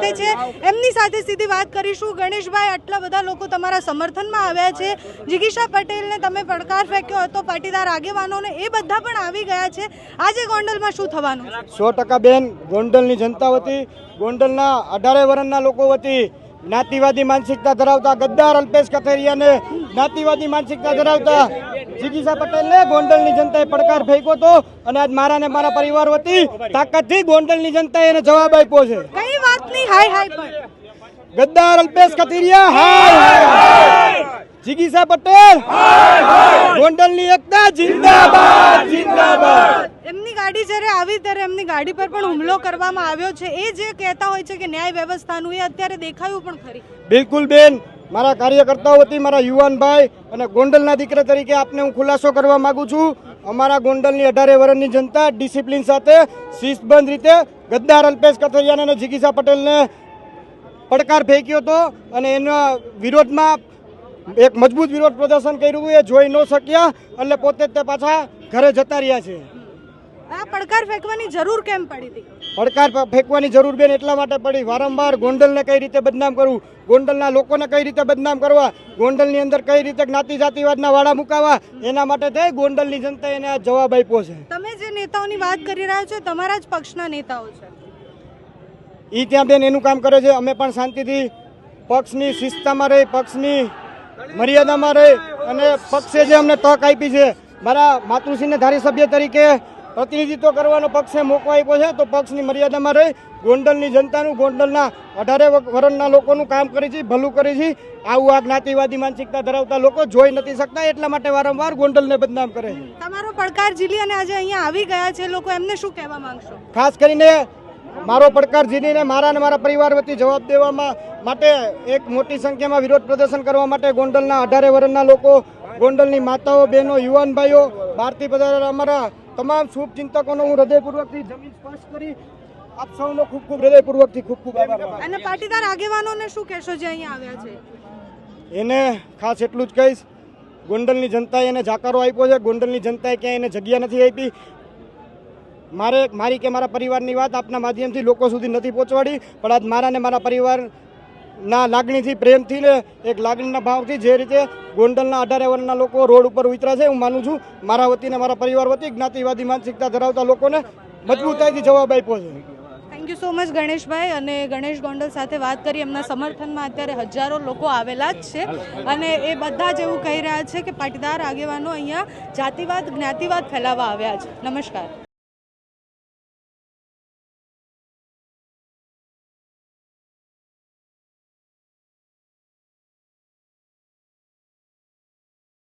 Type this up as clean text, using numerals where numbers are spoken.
સાથે છે, એમની સાથે સીધી વાત કરીશું। ગણેશભાઈ, આટલા બધા લોકો તમારા સમર્થનમાં આવ્યા છે, જિગીશા પટેલને તમે પડકાર ફેંક્યો હતો, પાટીદાર આગેવાનોને, એ બધા પણ આવી ગયા છે, આજે ગોંડલમાં શું થવાનું? 100% બેન, ગોંડલની જનતા વતી, ગોંડલના 18 વર્ષના લોકો વતી જ્ઞાતિવાદી માનસિકતા ધરાવતા ગદ્દાર અલ્પેશ કથિરિયાને જ્ઞાતિવાદી માનસિકતા ધરાવતા જિગીશા પટેલને ગોંડલની જનતાએ પડકાર ફેંક્યો હતો અને આજ મારા ને મારા પરિવાર વતી તાકાતથી ગોંડલની જનતાએ એને જવાબ આપ્યો છે। કઈ વાતની હાય હાય પણ ગદ્દાર અલ્પેશ કથિરિયા હાય હાય, જિગીશા પટેલ હાય હાય, ગોંડલની એકતા જિંદાબાદ જિંદાબાદ। એમની ગાડી જ્યારે આવી ત્યારે એમની ગાડી પર પણ હુમલો કરવામાં આવ્યો છે, એ જે કહેતા હોય છે કે ન્યાય વ્યવસ્થાનું, એ અત્યારે દેખાયું પણ ખરી? બિલકુલ બેન, મારા કાર્યકર્તાઓ વતી, મારા યુવાનભાઈ અને ગોંડલના દીકરા તરીકે આપને હું ખુલાસો કરવા માંગુ છું। અમારા ગોંડલની 18 વર્ષની જનતા ડિસિપ્લિન સાથે શિસ્તબદ્ધ રીતે ગદ્દાર અલ્પેશ કથિરિયાને અને જિગીશા પટેલને પડકાર ફેંક્યો હતો અને એના વિરોધમાં એક મજબૂત વિરોધ પ્રદર્શન કર્યું। એ જોઈ ન શક્યા એટલે પોતે તે પાછા ઘરે જતા રહ્યા છે। આ પડકાર ફેંકવાની જરૂર કેમ પડી હતી? પડકાર ફેંકવાની જરૂર બેન એટલા માટે પડી, વારંવાર ગોંડલને કઈ રીતે બદનામ કરવું, ગોંડલના લોકોને કઈ રીતે બદનામ કરવા, ગોંડલની અંદર કઈ રીતે જ્ઞાતિ જાતિવાદના વાળા મુકાવા, એના માટે થઈ ગોંડલની જનતાએ એને આ જવાબ આપ્યો છે। તમે જે નેતાઓની વાત કરી રહ્યા છો, તમારા જ પક્ષના નેતાઓ છે? એ ત્યાં બેન એનું કામ કરે છે। અમે પણ શાંતિથી પક્ષની શિસ્તતામાં રહી, પક્ષની મર્યાદામાં રહી અને પક્ષે જે અમને તક આપી છે, મારા માતૃશ્રીને ધારાસભ્ય તરીકે પ્રતિનિધિત્વ કરવાનો પક્ષે મોકો આપ્યો છે, તો પક્ષની મર્યાદામાં રહી ગોંડલની જનતાનું, ગોંડલના 18 વર્ષના લોકોનું કામ કરી છે, ભલું કરી છે। આવું આ જ્ઞાતિવાદી માનસિકતા ધરાવતા લોકો જોઈ નથી શકતા, એટલા માટે વારંવાર ગોંડલને બદનામ કરે છે। તમારો પડકાર ઝીલી અને આજે અહીંયા આવી ગયા છે લોકો, એમને શું કહેવા માંગશો? ખાસ કરીને મારો પડકાર ઝીલીને મારા અને મારા પરિવાર વતી જવાબ દેવામાં માટે એક મોટી સંખ્યામાં વિરોધ પ્રદર્શન કરવા માટે ગોંડલના 18 વર્ષના લોકો, ગોંડલની માતાઓ, બહેનો, યુવાન ભાઈઓ, બહારથી બધા અમારા તમામ શુભ ચિંતકોનો હું હૃદયપૂર્વકથી જમીન સ્પર્શ કરી આપ સૌનો ખૂબ ખૂબ હૃદયપૂર્વકથી ખૂબ ખૂબ આભાર। અને પાટીદાર આગેવાનોને શું કહેશો જે અહીંયા આવ્યા છે? એને ખાસ એટલું જ કહીશ, ગોંડલની જનતાએ એને જાકારો આપ્યો છે, ગોંડલની જનતાએ ક્યાંય એને જગ્યા નથી આપી। મારી કે મારા પરિવારની વાત આપના માધ્યમથી લોકો સુધી નથી પહોંચવાડી, પણ આજ મારા ને મારા પરિવારના લાગણીથી, પ્રેમથી ને એક લાગણીના ભાવથી જે રીતે ગોંડલના 18 વર્ષના લોકો રોડ ઉપર ઉતર્યા છે, હું માનું છું મારા વતી ને મારા પરિવાર વતી જ્ઞાતિવાદી માનસિકતા ધરાવતા લોકોને મજબૂતાઈથી જવાબ આપ્યો છે। Thank you so much Ganeshbhai. અને ગણેશ ગોંડલ સાથે વાત કરી, એમના સમર્થનમાં અત્યારે હજારો લોકો આવેલા જ છે અને એ બધા જ એવું કહી રહ્યા છે કે પાટીદાર આગેવાનો અહીંયા જાતિવાદ જ્ઞાતિવાદ ફેલાવવા આવ્યા છે। નમસ્કાર।